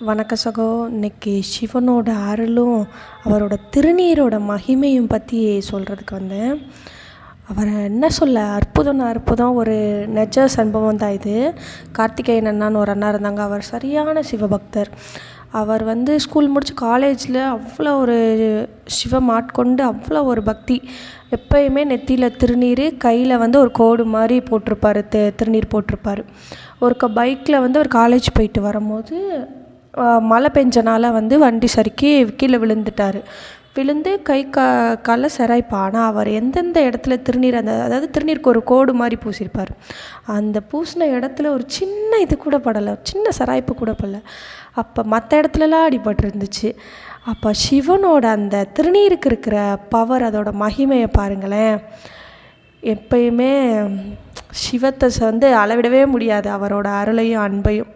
வணக்க சகோ. இன்னைக்கு சிவனோட அருளும் அவரோட திருநீரோட மகிமையும் பற்றி சொல்கிறதுக்கு வந்தேன். அவரை என்ன சொல்ல, அற்புதம். ஒரு நெஜ சம்பவம் தான் இது. கார்த்திகேயன் அண்ணான்னு ஒரு அண்ணா இருந்தாங்க. அவர் சரியான சிவபக்தர். அவர் ஸ்கூல் முடித்து காலேஜில் அவ்வளோ ஒரு சிவம் ஆட்கொண்டு அவ்வளோ ஒரு பக்தி. எப்போயுமே நெத்தியில் திருநீர், கையில் ஒரு கோடு மாதிரி போட்டிருப்பார், திருநீர் போட்டிருப்பார். ஒருக்க பைக்கில் அவர் காலேஜ் போயிட்டு வரும்போது மழை பெஞ்சனால வண்டி சறுக்கி கீழே விழுந்துட்டார். விழுந்து கை காலில் சிராய்ப்பு. ஆனால் அவர் எந்தெந்த இடத்துல திருநீர், அதாவது திருநீருக்கு ஒரு கோடு மாதிரி பூசியிருப்பார். அந்த பூசின இடத்துல ஒரு சின்ன இது கூட படலை, சின்ன சிராய்ப்பு கூட படலை. அப்போ மற்ற இடத்துலலாம் அடிபட்டுருந்துச்சு. அப்போ சிவனோட அந்த திருநீருக்கு இருக்கிற பவர், அதோட மகிமையை பாருங்களேன். எப்பயுமே சிவத்தை அளவிடவே முடியாது, அவரோட அருளையும் அன்பையும்.